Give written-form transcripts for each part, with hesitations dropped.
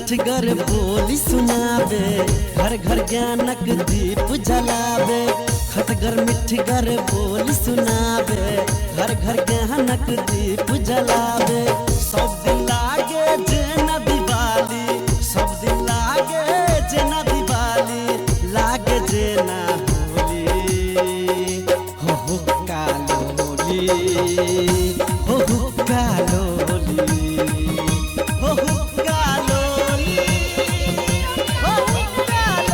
मिठगर बोली सुनावे, घर घर ज्ञानक दीप जलावे। खटगर मिठगर बोली सुनावे, घर घर ज्ञानक दीप जलावे। सब दिन लागे जेना दिवाली, सब दिन लागे जेना दिवाली, लागे जेना होली। हो कालोली, हो कालोली, हो कालोली, हो कालोली,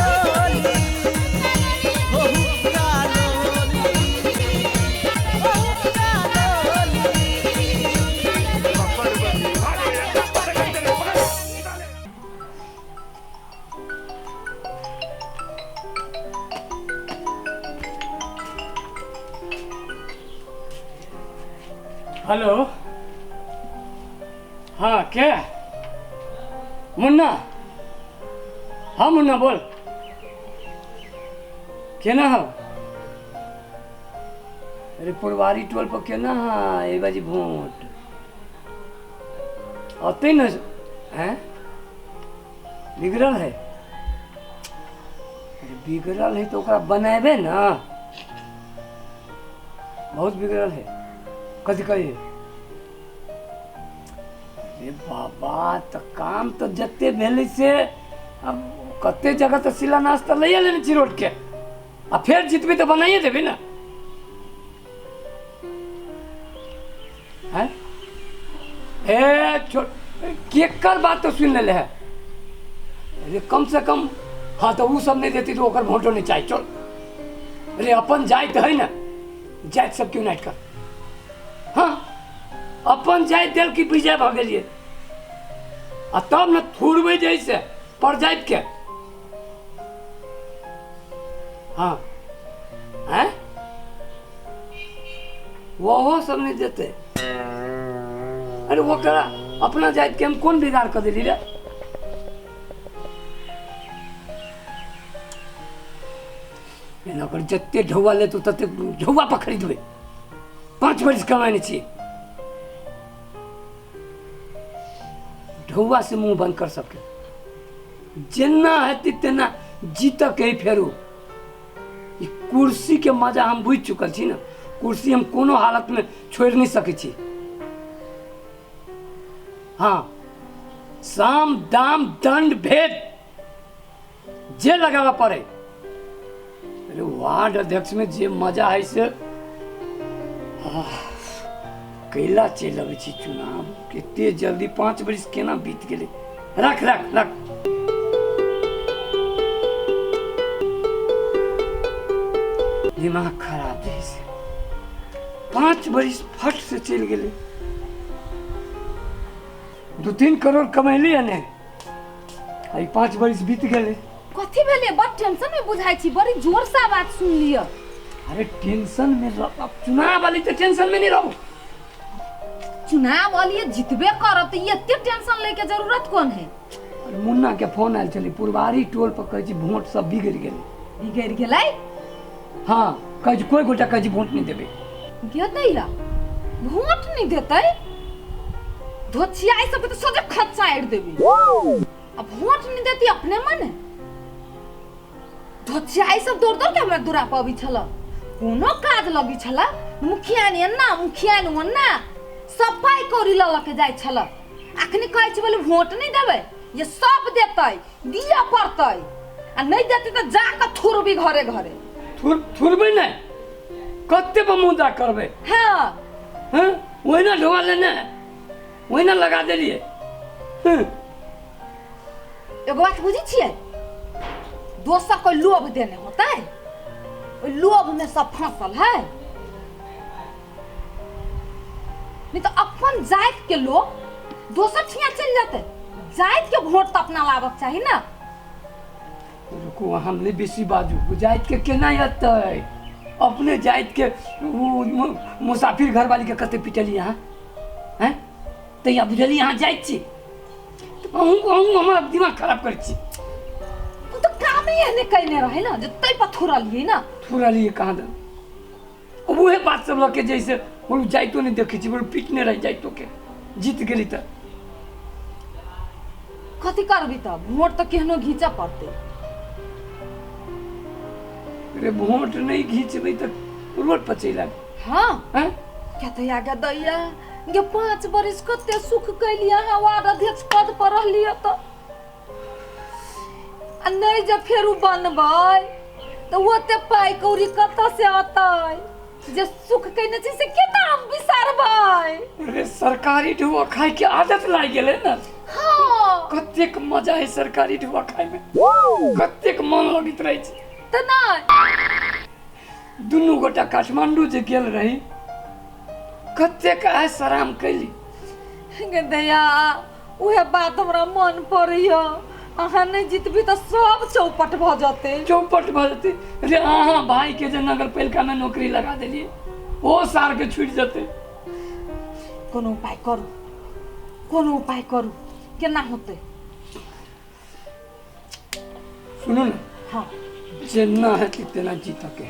हो कालोली, हो हेलो, हाँ क्या मुन्ना? हाँ मुन्ना बोल, केना हो? अरे पुरवारी टोल पर केना है ये बाजी वोट आते न हैं? बिगड़ल है? अरे बिगड़ल है तो ओकरा बनाबे ना, बहुत बिगड़ल है। कथी कहिए? अरे बाबा तो काम तो जत्ते भेले से अब कते जगह तो शिलान्यास तो ले लेने चिरोट के, अब फिर जितबे तो बनाइए देबे ना। हैं? ए छोट केकर बात तो सुन ले है। अरे कम से कम हाँ तो वो सब नहीं देती तो ओकर वोटो नहीं चाहिए। चल अरे अपन जाइत है ना, जाइत सब क्यों नाइट कर। हाँ अपन जाइत दिल की विजय भ गेलिए, आ तब न थुरबे जैसे पर जाइत के। हाँ हैं वो सब नहीं देते। अरे वो करा अपना जाइत के हम कौन बिगाड़ कर दिली रे? जत्ते ढौआ ले तो तत्ते ढौआ पर खरीदबे। 5 वर्ष कमाने चाहिए, ढौआ से मुंह बंद कर सके। जितना है तेना जीत के फेरू। कुर्सी के मजा हम बुझ चुकल छी ना, कुर्सी हम कोनो हालत में छोड़ नहीं सके छी। हाँ साम दाम दंड भेद जे लगावा पड़े। अरे वार्ड अध्यक्ष में जे मजा है से कैला चल अबे छी चुनाव। कितने जल्दी 5 वर्ष केना बीत गेले। रख रख रख दिमाग खराब जैसे 5 वर्ष फट से चल गेले। 2-3 करोड़ कमैली ने, आई 5 वर्ष बीत गेले। कथी भेले? बड़ टेंशन में बुझाई छी, बड़ी जोर से बात सुन लियो। अरे टेंशन में अब चुनाव वाली तो टेंशन में नहीं रहो। चुनाव वाली जितबे करब तो ये इतने टेंशन लेके जरूरत कौन है? अरे मुन्ना के फोन आयल चली, पुरवारी टोल पर कहे छी वोट सब बिगड़ गेले। बिगड़ गेलै? हाँ कहे कोई गोटा कहे वोट नहीं देबे। के दैला वोट नहीं देतै? धोछियाई सब तो सोझे खच्चाड़ देबे। अब वोट नहीं देती अपने मन। धोछियाई सब दौड़ दौड़ के हमरा दूरा पर अबै छला, कोनो काज लगी छला। मुखिया ने ना मुखिया ने ना सफाई करी ल के जाय छला। अखनी कहै छी बोले वोट नहीं देबे, ये सब देतै दिया पड़तै, आ नहीं देतै तो जाके थुरबी घरे घरे। थुरबे नहीं कत्ते पर मुद्दा करबे। हां हैं ओइ ना ढोआ लेने ओइ ना लगा देलिए। एगो बात बुझी छियै, दोसर को लोभ देने होता है, ओइ लोभ में सब फंसल है। नहीं तो अपन जात के लोग दोसर ठिया चल जाते। जात के वोट तो अपना लाभक चाहिए ना। रुको हमने बेसी बाजू जात के केना हतै? अपने जात के मुसाफिर घर वाली के कते पिटली यहाँ हैं? तैया बुझली यहाँ जाइत छी तो हमारा दिमाग खराब कर छी। तो काम ही एने कहने रहे ना, जत्ते पर थुरलिए ना। थुरलिए कहाँ दे? अब वही बात सब लगे जैसे बोलू जाइतो नहीं देखे छी, बोलू पीटने रह जाइतो के जीत गेली त। कथी करबी तब वोट तो केहनो घींचा पड़ते। अरे वोट नहीं घींचबे तो रोड पर चल आब। हाँ हैं क्या तो आगे दैया गे 5 बरिस कते सुख कैलिया हाँ वार्ड अध्यक्ष पद पर रहलिए तो आ नहीं जब फेर उ बनबै तो ओते पाई कौड़ी कतऽ से अतै जे सुख कैने छी से केना हम बिसरबै। अरे सरकारी ढुआ खाए के आदत लाग गेलै ना। हाँ कतेक मजा है सरकारी ढुआ खाए में, कतेक मन लगैत रहे छै। त नहीं दुनू गोटा काठमांडू जे गेल रही कतेक ऐश आराम कैली। गे दैया उहे बात हमरा मन पड़ैया। अहाँ नहीं जीतबी तो सब चौपट भ जते। चौपट भ जेतै। अरे अहाँ भाई के जे नगर पालिका में नौकरी लगा देलिए ओ सार के छूट जेतै। कोनो उपाय करू, कोनो उपाय करू, केना होते। सुनू ना, हाँ जेना हेतै तेना जीत के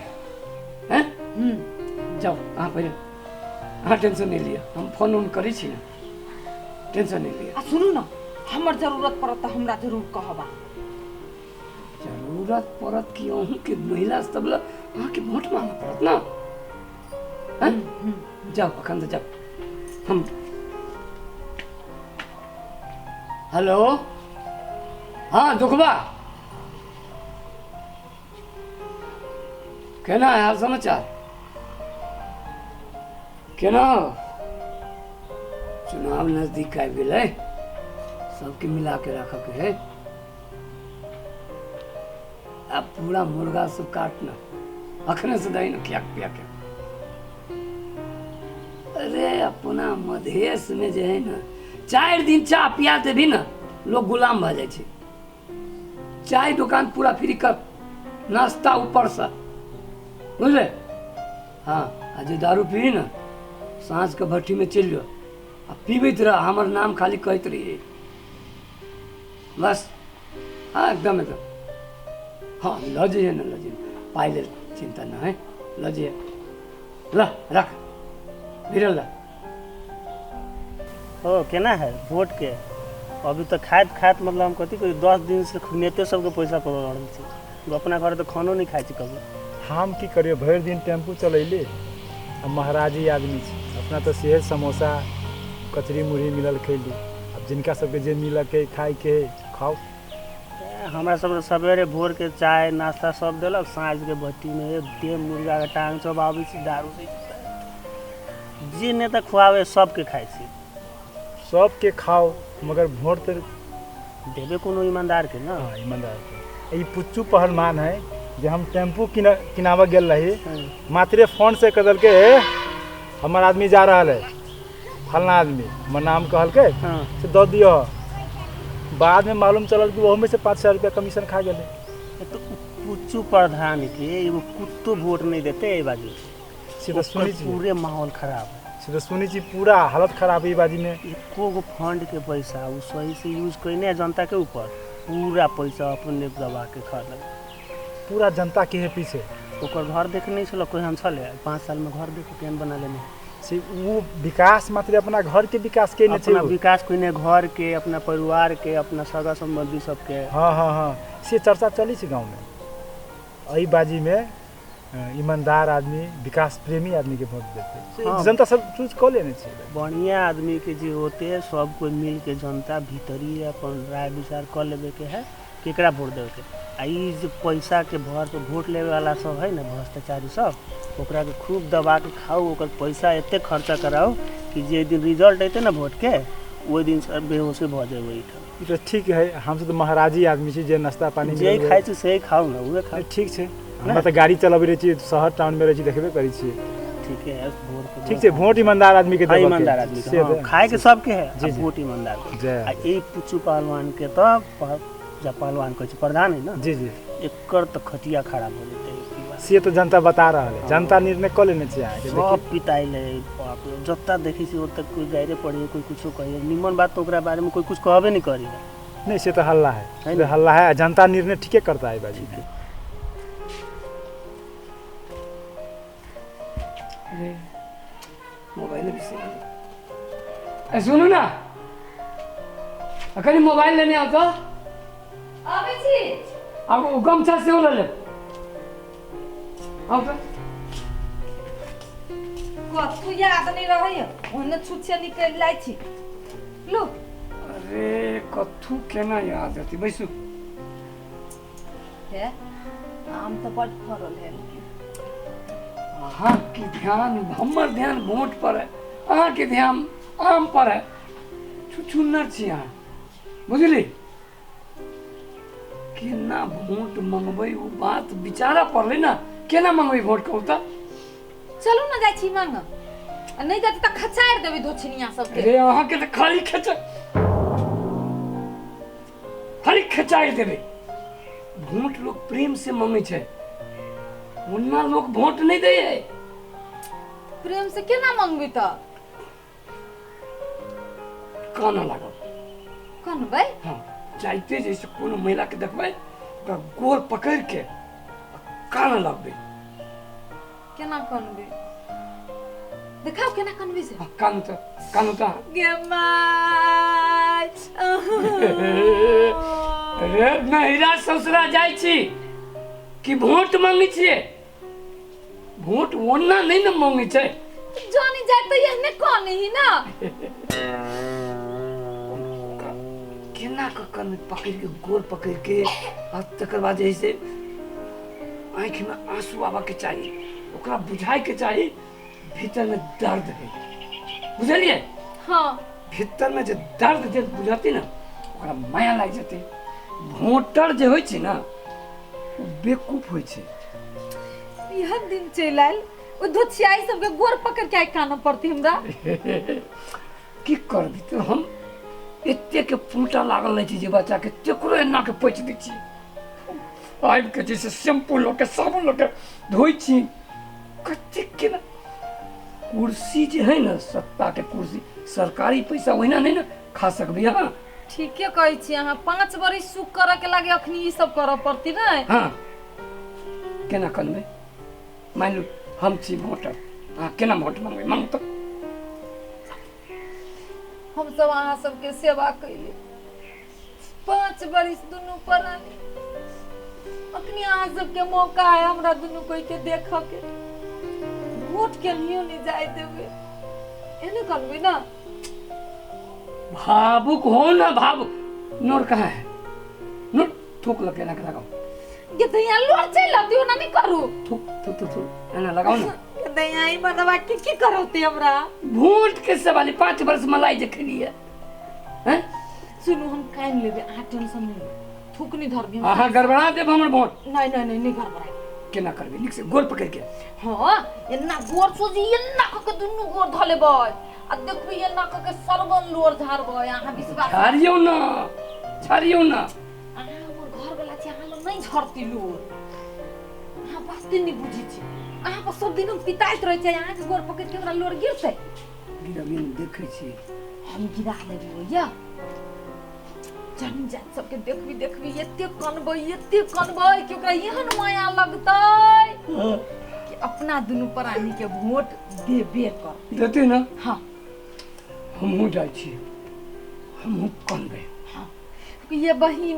हैं। जाओ अहाँ पहले, अहाँ टेंशन नहीं लिया, हम फोन उन करै छी ना, टेंशन नहीं लिया। आ सुनू ना, हमर जरूरत पड़त त हमरा जरूर कहबा। जरूरत पड़त कि अहूँ के महिला सब ला अहाँ के वोट मांगे पड़त ना। हैं जाओ अखन तो जाओ। हम हेलो हाँ दुखबा केना है हाल समाचार, केना हो? चुनाव नजदीक आबि गेलै, सबके मिला के रख के है। अब पूरा मुर्गा सब काटना, अखने से दही ना खिया पिया के। अरे अपना मधेश में जे है ना 4 दिन चाय पिया दे भी ना लोग गुलाम भ जाए छै। चाय दुकान पूरा फ्री कर, नाश्ता ऊपर से, बुझले? हाँ आ जे दारू पी ना साँझ के भट्टी में चल जाओ आ पीबैत रह, हमर नाम खाली कहते रहिए बस। हाँ एकदम एकदम। हाँ ल जाइए ना, ल जाइए, पाई ले चिंता ना है, ल जाइए। ल रख भिरल ला। ओ केना है वोट के अभी तो खाइत खाइत मतलब हम कथी कही 10 दिन से नेते सबके पैसा पड़ रहल छै। तू अपना घर तो खानो नहीं खाइ छी कभी। हम की करियो, भरि दिन टेम्पू चलैले आ महाराजी आदमी छी, अपना तो सेहे समोसा कचरी मुरही मिलल खैली। अब जिनका सबके जे मिलल के खाए के खाओ। हमरा सब सवेरे भोर के चाय नाश्ता सब देलक, साँझ के भट्टी में एक डेम मुर्गा के टांग सब आबै छी, दारू से जे नेता खुआवे सबके खाइ छी। सबके खाओ मगर वोट तो देबे कोनो ईमानदार के ना। हाँ ईमानदार के। ई पुच्चू पहलमान है जे हम टेम्पू किनावा गेल रही, मात्रे फोन से कदल के हमर आदमी जा रहा है, फलना आदमी हमर नाम कहल के से दऽ दियो। बाद में मालूम चलल कि ओहो में से 5,000 रुपया कमीशन खा गए। तो पुच्चू प्रधान के एगो कुत्तो वोट नहीं देते ए बाजी से तो सुनी छी, पूरे माहौल खराब है। से तो सुनी छी पूरा हालत खराब है बाजी में। एको गो फंड के पैसा वो सही से यूज करने जनता के ऊपर पूरा पैसा अपने दबा के खा लग। पूरा जनता के है पीछे। ओकर घर देखने छल कोई हम छले 5 साल में घर देखो केहन बना लेने से वो विकास मात्र अपना घर के विकास के अपना विकास कोई ने घर के, अपना परिवार के, अपना सगा संबंधी सबके। हाँ हाँ हाँ से चर्चा चली छै गाँव में। एहि बाजी में ईमानदार आदमी, विकास प्रेमी आदमी के वोट देते। हाँ। जनता सब चूज कऽ लेने छै। बढ़िया आदमी के जे होते सब कोई मिल के जनता भीतरी अपन राय विचार कर लेवे के है केकरा वोट देवे के। आ ई जे पैसा के भर पे वोट लेवे वाला सब है ना भ्रष्टाचारी सब, ओकरा के खूब दबा के खाओ, ओकर पैसा एते खर्चा कराओ कि जे दिन रिजल्ट अते ना वोट के ओहि दिन सब बेहोश भ जेबै। ई तो ठीक है, हम सब तो महाराजी आदमी छी, जे नाश्ता पानी जे खाइ छी से खाओ ना, उहे खाओ। ठीक छै, हमरा तो गाड़ी चलाबै रही छी, शहर टाउन में रही छी, देखबे करी छी। ठीक है वोट ठीक छै, वोट ईमानदार आदमी के देबे। ईमानदार आदमी के खाए के सबके है, वोट ईमानदार के। आ ई पुच्चू पहलवान के तो जा पहलवान कहै छै प्रधान है ना। जी जी एकर तो खटिया खराब हो जेतै। से तो जनता बता रहा है, जनता निर्णय कऽ लेने छै। सब पिटाइल है, बाप रे जत्ता देखै छी ओतऽ कोई गायरे पड़े, कोई कुछो कहे निमन बात तो ओकरा बारे में कोई कुछ कहबे नहीं करी। नहीं से तो हल्ला है, हल्ला है, जनता निर्णय ठीके करता है बाजी। अरे मोबाइल भी से सुनो ना, कहीं मोबाइल लेने आओ तो अबे छी अब वो गमछा से ले ले आओ तो कथु याद नहीं रहै ओने छुछे निकल लाई छी लो अरे कथू केना याद रहती बैसू है आम तो बड़ फरल है अहाँ के ध्यान हमर ध्यान वोट पर है अहाँ के ध्यान आम पर है छुछुन्नर छी अहाँ बुझली केना वोट मंगबै वो बात विचारा पड़ले ना केना मंगबै वोट कहू तो चलू ना जाय छी मांग आ नहीं जाती त खचार देबे दोछनिया सबके अरे अहाँ के तो खाली खचाई देबे वोट लोग प्रेम से मांगे छे उन्ना लोग वोट नहीं दे है प्रेम से केना मांगबी त काना लागल कौन भाई हाँ चाहते जैसे कोनो महिला के देखबै ओकरा गोर पकड़ के काना लगबे केना कनबी देखाओ केना कनबी से कानू तो गे माय अरे नहिरा ससुरा जाइ छी कि वोट मांगे छिए वोट ओना नहीं न मांगे छै जानी जाए तो ये ने कौन ही ना केना क कन पकड़ के गोर पकड़ के आ तकर बाद जैसे आँख में आंसू आवा के चाहिए ओकरा बुझाए के चाहिए भीतर में दर्द है बुझलिए हां भीतर में जो दर्द जे बुझाती ना ओकरा माया लाग जते वोटर जे होय छै ना वो बेवकूफ होय छै यह दिन चल आयल ओ धुचियाई सबके गोर पकड़ के कान पड़ती हमरा की करबी तो हम एते के फूटा लागल नहीं छी जे बच्चा के तेकरो एना के पोछ दै छी आबि के जैसे शैम्पू लो के साबुन लो के धोई छी कते के ना कुर्सी जे है ना सत्ता के कुर्सी सरकारी पैसा ओहिना नहीं ना खा सकबी हां ठीके कहै छी अहाँ 5 बरिस सुख करे के लागे अखनी ई सब करऽ पड़ती नै हां केना करबे मान लो हम छी वोटर हां केना वोट मांगबे मांग तो हम सब अहाँ सबके सेवा कैले 5 बरिस दुनू परानी अखनी अहाँ सबके मौका है हमरा दुनू कोई के देख के वोट के लियो नहीं जाए देबे एने करबे ना भावुक हो ना भावुक नोर कहाँ है नोर थूक लगे ना लगाओ ये दया लोर चल आती हो ना नहीं करू थूक थूक थूक थूक है ना लगाओ ना ये दया ही मनवा के की करौते हमरा वोट के सवाल 5 वर्ष मलाई देखली है हैं सुनु हम काइन लेबे आ टेंशन नहीं थूक नहीं धरबी आहा गड़बड़ा देब हमर वोट नहीं गड़बड़ा केना करबे निक से गोर पकड़ के हां एना गोर सोजी एना के दुनू गोर धले बय आ देखबी एना के सरवन लोर झारबय अहाँ विश्वास छाड़ियो ना अहाँ हमर घर वाला छी अहाँ नहीं झरती लोर अहाँ बास्ते नहीं बुझी छी अहाँ पर सब दिन हम पिताइत रह छै अहाँ के गोर पकड़ के हमरा लोर गिरतै गिरबिन देखै छी हम गिरा लेबे ओया जानी जात सबके देखबी एते कनबै कि ओकरा एहन माया लगतै कि अपना दुनू प्राणी के वोट देबे कर देते ना हां हमहू जाइ छी हमहू कनबे हां ये बहिन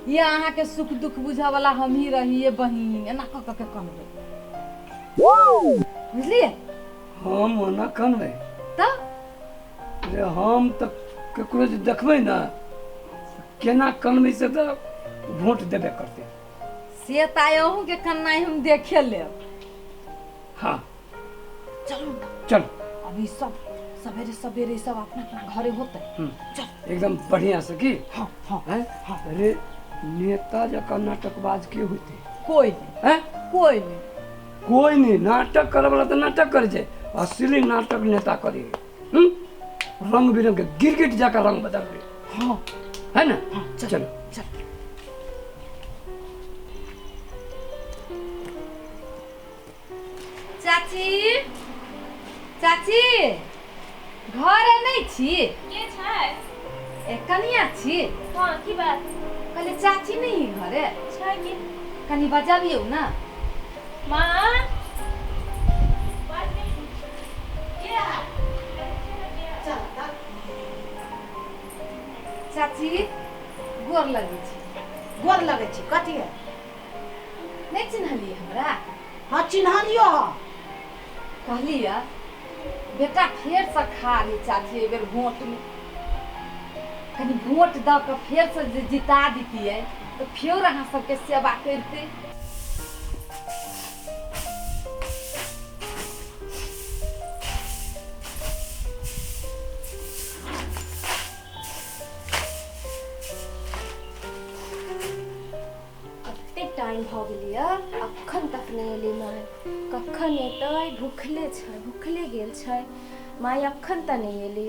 ये अहाँ के सुख दुख बुझा वाला हम ही रही ये बहिन एना क के कनबै बुझलिए हम ओना कनबे त रे हम तो ककरो जे देखबै ना केना कनबै से तो वोट देबे करते से तायहू के कन्नाई हम देखे लेब हाँ चलू चल अभी सब सवेरे सब अपना घरे होते चल एकदम बढ़िया से की हाँ हाँ हैं अरे नेता जका नाटकबाज के होते कोई नहीं हैं कोई नहीं नाटक करे वाला तो नाटक करे छै असली नाटक नेता करे रंग बिरंग के गिरगिट जाका रंग बदल रहे हाँ है ना हाँ चलो चल चाची घर नहीं छी के छै ए कनिया छी हां की बात कहले चाची नहीं घरे छै कि कनी बजाबियौ ना मां चल चाची गोर लगे छी। गोर लगे छी कथी है? नहीं चिन्हलिए हमरा? हाँ चिन्हा लियो। कहलिए बेटा फेर से खा रही चाची ए बेर वोट में कनी वोट द के फेर से जिता दीतिए तो फेर अहाँ सबके सेवा करते। टाइम भ गेलिए अखन तक नहीं एली माय। कखन एतै? भूखले गेल छै माय, अखन तक नहीं एली।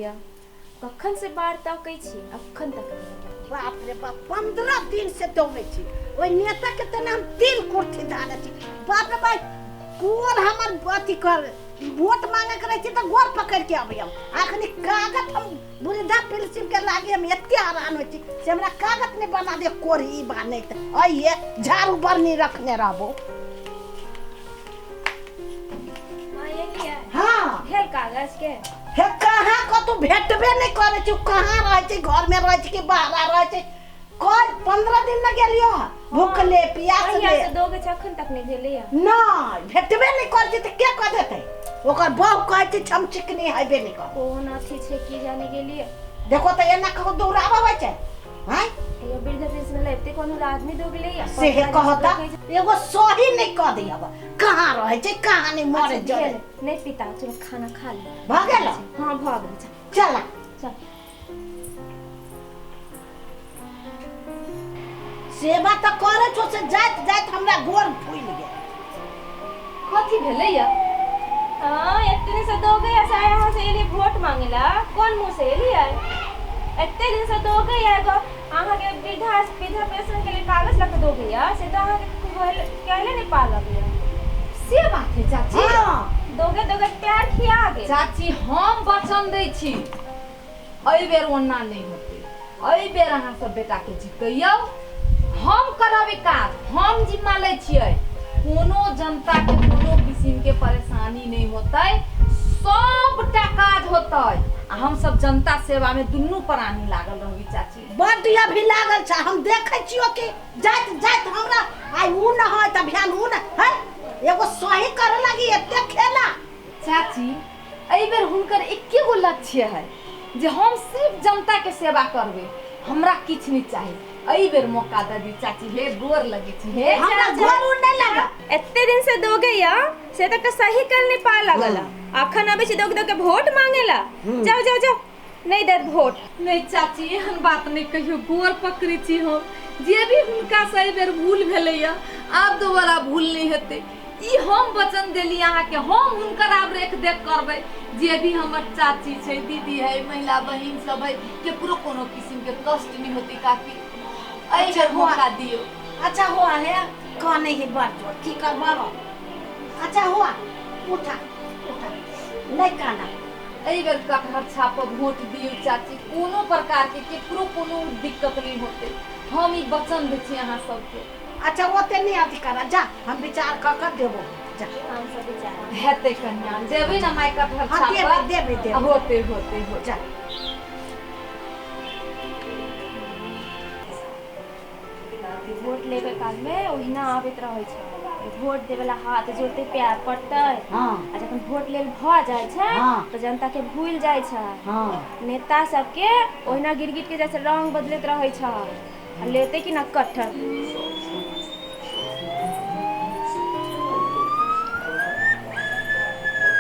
कखन से बार तकै छी, अखन तक नहीं एली। बाप रे बाप 15 दिन से दौड़े छी। ओइ नेता के तना हम 3 कुर्सी धारे छी। बाप रे बाप कोन हमर अथी कर वोट मांगे करे छी त गोर पकड़ के आबै हम। अखनी कागज हम बुढ़ा पेंसिल के लागे हम एते हैरान होई छी से हमरा कागज ने बना दे कोरी बाने त आइए झाड़ू बरनी रखने रहबो। माय एलिए? हां भेल कागज के? हे कहाँ कतौ भेटबे नहीं करे छी। कहाँ रहे छी? घर में रहे छी कि बाहर रहे छी? कोई 15 दिन न गेलियो भूखले प्यासले। कहिया से दोगे छ अखन तक नहीं भेले? नहीं भेटबे नहीं करे छी त के कह देते? ओकर बहु कहै छी हम चिकनी हइबे नहीं कर। कोन अथी छै की जाने गेलिए? देखो त एना कहो दौड़ाबै छै। हैं ये वृद्ध पेंशन लेते कोनो आदमी दो गेले या से हे कहता एगो सही नहीं कह दिया। कहाँ रहे छै कहाँ नहीं मरे जरे नहीं पिता चलो खाना खा ले। भागेला? हां भाग ले। चला चल सेवा त करे छो से जात जात हमरा गोर फूल गेल। कथी भेलैया? इतने से दो गए ऐसा यहाँ से एली वोट मांगेला कौन मुंह से एली है? इतने दिन से दो गए है तो आहा के वृद्धा पेंशन के लिए कागज लग दो गया से तो आहा के कहले नहीं पा लगिया। से बात है चाची। हां दोगे प्यार खिया गे। चाची हम वचन दै छी एहि बेर ओना नहीं होते। एहि बेर अहाँ सब बेटा के जितैयौ हम करब काज। हम जिम्मा लै छियै। कोनो जनता के कोनो किस्म के परेशानी नहीं होतै। सबटा काज होतै। हम सब जनता सेवा में दुन्नू प्राणी लागल रहबी चाची। बड अभी लागल छ। हम देखे छियो कि जात जात हमरा आई उ न होय त ध्यान उ न है एगो सही करे लगी एते खेला। चाची एहि बेर हुनकर एके गो लक्ष्य है जे हम सिर्फ जनता के सेवा करबे। हमरा किछ नहीं चाहिए। एहि बेर मौका दे दी चाची। हे गोर लगे छी। हे हमरा गोर उ नहीं लगा। इतने दिन से दो गया से तक सही कर नहीं पा लगला। अखन अबे से दोगे के वोट मांगेला। जाओ जाओ जाओ नहीं दे वोट। नहीं चाची एहन बात नहीं कहियो। गोर पकड़ी छी हम। जे भी हुनका से एहि बेर भूल भेलैया आब दोबारा भूल नहीं हेतै। ई हम वचन देली अहाँ के। हम हुनकर आब रेख देख करबै। जे भी हमर चाची छै दीदी है महिला बहिन सब है केकरो कोनो किस्म के कष्ट नहीं होती काकी। एहि बेर मौका दियो। अच्छा हुआ है कौन ही बात जो की करबा। अच्छा हुआ उठा उठा नहीं काना। एहि बेर कटहर छाप वोट दियो चाची। कोनो प्रकार के केकरो कोनो दिक्कत नहीं होते। हम ई वचन दै छी अहाँ सबके। अच्छा ओते नहीं अथी करा जा हम विचार क देबो जा। हम सब विचार हेतै कन्या देबै ना माय कटहर हाँ, छाप देबै होते होते हो जा। वोट लेबे काल में ओहिना आबैत रहै छै। वोट देवेला हाथ जोड़ते प्यार पड़तै। हां आ जखन वोट लेल भ जाय छै हाँ। तो जनता के भूल जाय छै। हां नेता सबके ओहिना गिरगिट के जैसे रंग बदलैत रहै छै। आ लेते कि ना कट्ठर